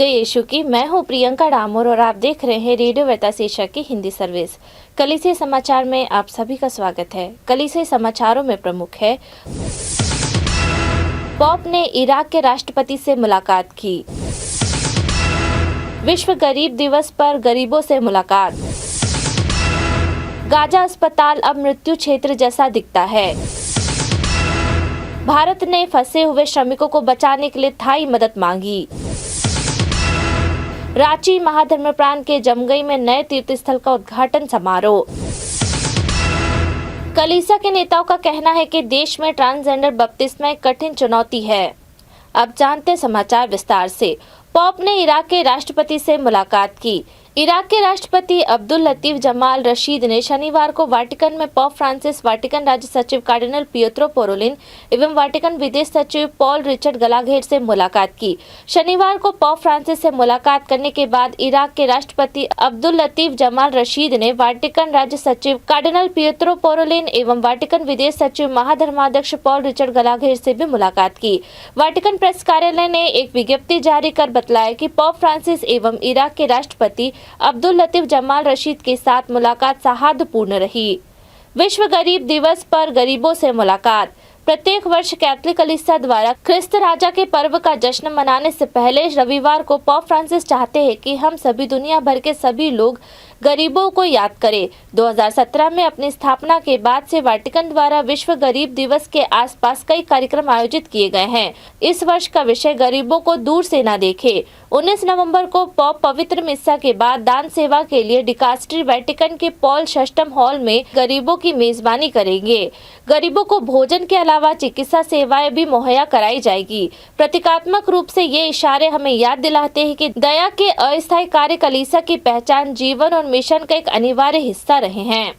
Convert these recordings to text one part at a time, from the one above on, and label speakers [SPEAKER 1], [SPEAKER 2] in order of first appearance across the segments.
[SPEAKER 1] जय यीशु की। मैं हूं प्रियंका डामोर और आप देख रहे हैं रेडियो वार्ता शीर्षक की हिंदी सर्विस। कलीसिया समाचार में आप सभी का स्वागत है। कलीसिया समाचारों में प्रमुख है, पॉप ने इराक के राष्ट्रपति से मुलाकात की। विश्व गरीब दिवस पर गरीबों से मुलाकात। गाजा अस्पताल अब मृत्यु क्षेत्र जैसा दिखता है। भारत ने फंसे हुए श्रमिकों को बचाने के लिए थाई मदद मांगी। रांची महाधर्मप्राण के जमगई में नए तीर्थस्थल का उद्घाटन समारोह। कलीसिया के नेताओं का कहना है कि देश में ट्रांसजेंडर बपतिस्मा एक कठिन चुनौती है। अब जानते समाचार विस्तार से। पॉप ने इराक के राष्ट्रपति से मुलाकात की। इराक के राष्ट्रपति अब्दुल लतीफ जमाल रशीद ने शनिवार को वाटिकन में पॉप फ्रांसिस, वाटिकन राज्य सचिव कार्डिनल पिएत्रो पारोलिन एवं वाटिकन विदेश सचिव पॉल रिचर्ड गलाघेर से मुलाकात की। शनिवार को पॉप फ्रांसिस से मुलाकात करने के बाद इराक के राष्ट्रपति अब्दुल लतीफ जमाल रशीद ने वाटिकन राज्य सचिव कार्डिनल पिएत्रो पारोलिन एवं वाटिकन विदेश सचिव महाधर्माध्यक्ष पॉल रिचर्ड गलाघेर से भी मुलाकात की। वाटिकन प्रेस कार्यालय ने एक विज्ञप्ति जारी कर बतलाया कि पॉप फ्रांसिस एवं इराक के राष्ट्रपति अब्दुल लतीफ जमाल रशीद के साथ मुलाकात सौहार्दपूर्ण रही। विश्व गरीब दिवस पर गरीबों से मुलाकात। प्रत्येक वर्ष कैथोलिक कलीसिया द्वारा ख्रिस्त राजा के पर्व का जश्न मनाने से पहले रविवार को पॉप फ्रांसिस चाहते हैं कि हम सभी दुनिया भर के सभी लोग गरीबों को याद करें। 2017 में अपनी स्थापना के बाद से वाटिकन द्वारा विश्व गरीब दिवस के आसपास कई कार्यक्रम आयोजित किए गए हैं। इस वर्ष का विषय गरीबों को दूर से न देखें। 19 नवंबर को पॉप पवित्र मिस्सा के बाद दान सेवा के लिए डिकास्ट्री वाटिकन के पॉल षष्ठम हॉल में गरीबों की मेजबानी करेंगे। गरीबों को भोजन के अलावा चिकित्सा सेवाएं भी मुहैया कराई जाएगी। प्रतीकात्मक रूप से ये इशारे हमें याद दिलाते हैं कि दया के अस्थायी कार्य कलीसिया की पहचान, जीवन और मिशन का एक अनिवार्य हिस्सा रहे हैं।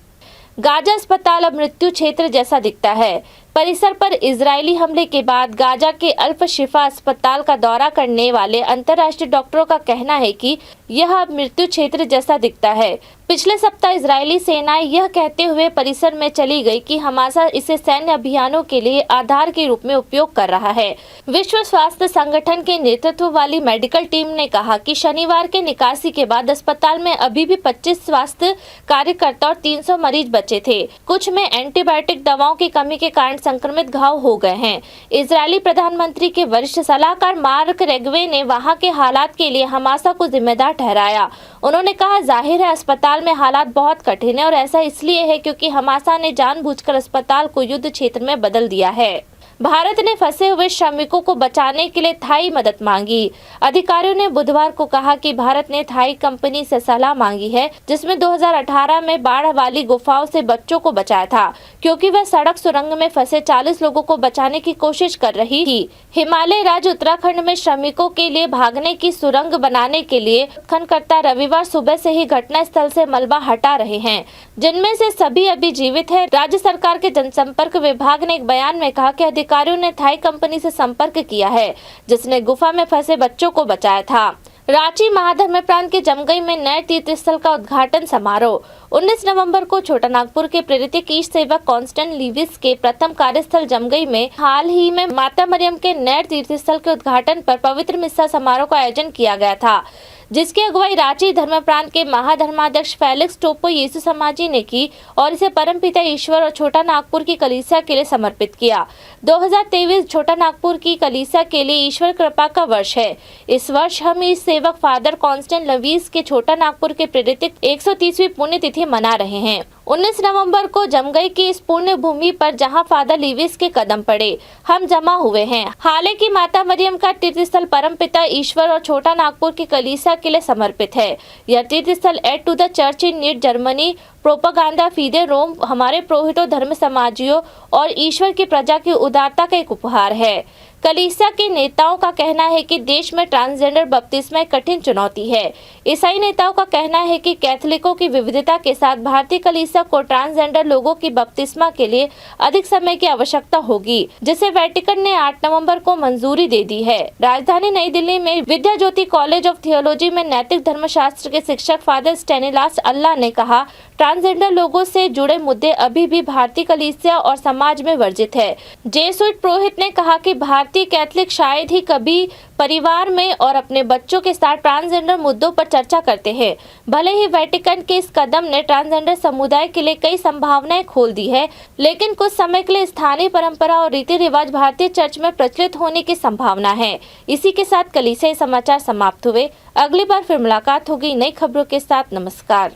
[SPEAKER 1] गाजा अस्पताल अब मृत्यु क्षेत्र जैसा दिखता है। परिसर पर इजरायली हमले के बाद गाजा के अल्फ शिफा अस्पताल का दौरा करने वाले अंतर्राष्ट्रीय डॉक्टरों का कहना है कि यह अब मृत्यु क्षेत्र जैसा दिखता है। पिछले सप्ताह इजरायली सेनाएं यह कहते हुए परिसर में चली गई कि हमास इसे सैन्य अभियानों के लिए आधार के रूप में उपयोग कर रहा है। विश्व स्वास्थ्य संगठन के नेतृत्व वाली मेडिकल टीम ने कहा कि शनिवार के निकासी के बाद अस्पताल में अभी भी 25 स्वास्थ्य कार्यकर्ता और 300 मरीज बचे थे। कुछ में एंटीबायोटिक दवाओं की कमी के कारण संक्रमित घाव हो गए हैं। इजरायली प्रधानमंत्री के वरिष्ठ सलाहकार मार्क रेगवे ने वहां के हालात के लिए हमास को जिम्मेदार ठहराया। उन्होंने कहा, जाहिर है अस्पताल में हालात बहुत कठिन है और ऐसा इसलिए है क्योंकि हमास ने जानबूझकर अस्पताल को युद्ध क्षेत्र में बदल दिया है। भारत ने फंसे हुए श्रमिकों को बचाने के लिए थाई मदद मांगी। अधिकारियों ने बुधवार को कहा कि भारत ने थाई कंपनी से सलाह मांगी है, जिसमें 2018 में बाढ़ वाली गुफाओं से बच्चों को बचाया था, क्योंकि वह सड़क सुरंग में फंसे 40 लोगों को बचाने की कोशिश कर रही थी। हिमालय राज्य उत्तराखंड में श्रमिकों के लिए भागने की सुरंग बनाने के लिए उत्खननकर्ता रविवार सुबह से ही घटना स्थल से मलबा हटा रहे हैं, जिनमें से सभी अभी जीवित है। राज्य सरकार के जनसंपर्क विभाग ने एक बयान में कहा कि अधिकारियों ने थाई कंपनी से संपर्क किया है, जिसने गुफा में फंसे बच्चों को बचाया था। रांची महाधर्मप्राण के जमगई में नए तीर्थस्थल का उद्घाटन समारोह। 19 नवंबर को छोटा नागपुर के प्रेरित ईश सेवक कॉन्स्टेंट लीविस के प्रथम कार्यस्थल जमगई में हाल ही में माता मरियम के नए तीर्थस्थल के उद्घाटन पर पवित्र मिस्सा समारोह का आयोजन किया गया था, जिसकी अगुवाई रांची धर्मप्रांत के महाधर्माध्यक्ष फेलिक्स टोपो यीशु समाजी ने की और इसे परमपिता ईश्वर और छोटा नागपुर की कलीसिया के लिए समर्पित किया। 2023 छोटा नागपुर की कलीसिया के लिए ईश्वर कृपा का वर्ष है। इस वर्ष हम इस सेवक फादर कॉन्स्टेंट लवीस के छोटा नागपुर के प्रेरित 130वीं पुण्यतिथि मना रहे हैं। 19 नवंबर को जमगई की इस पुण्य भूमि पर जहां फादर लीविस के कदम पड़े, हम जमा हुए हैं। हालांकि माता मरियम का तीर्थस्थल परमपिता ईश्वर और छोटा नागपुर की कलीसिया के लिए समर्पित है। यह तीर्थस्थल aid to the church in need Germany प्रोपागांडा फीदे रोम हमारे पुरोहितों, धर्म समाजियों और ईश्वर की प्रजा की उदारता का एक उपहार है। कलीसिया के नेताओं का कहना है कि देश में ट्रांसजेंडर बपतिस्मा एक कठिन चुनौती है। ईसाई नेताओं का कहना है कि कैथोलिकों की विविधता के साथ भारतीय कलीसिया को ट्रांसजेंडर लोगों की बपतिस्मा के लिए अधिक समय की आवश्यकता होगी, जिसे वेटिकन ने 8 नवंबर को मंजूरी दे दी है। राजधानी नई दिल्ली में विद्या ज्योति कॉलेज ऑफ थियोलॉजी में नैतिक धर्मशास्त्र के शिक्षक फादर स्टेनिलास अल्लाह ने कहा, ट्रांसजेंडर लोगों से जुड़े मुद्दे अभी भी भारतीय कलीसिया और समाज में वर्जित है। जेसुइट पुरोहित ने कहा कि भारतीय कैथलिक शायद ही कभी परिवार में और अपने बच्चों के साथ ट्रांसजेंडर मुद्दों पर चर्चा करते हैं। भले ही वेटिकन के इस कदम ने ट्रांसजेंडर समुदाय के लिए कई संभावनाएं खोल दी है, लेकिन कुछ समय के लिए स्थानीय परंपरा और रीति रिवाज भारतीय चर्च में प्रचलित होने की संभावना है। इसी के साथ कलीसियाई समाचार समाप्त हुए। अगली बार फिर मुलाकात होगी नई खबरों के साथ। नमस्कार।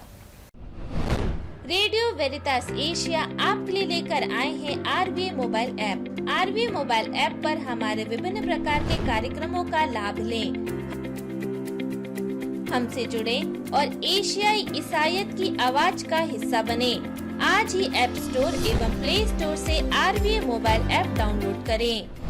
[SPEAKER 1] रेडियो वेरितास एशिया आपके लिए लेकर आए हैं RBA mobile app. RBA mobile app पर हमारे विभिन्न प्रकार के कार्यक्रमों का लाभ लें, हमसे जुड़े और एशियाई ईसाईयत की आवाज का हिस्सा बने। आज ही ऐप स्टोर एवं प्ले स्टोर से आरबीए मोबाइल ऐप डाउनलोड करें।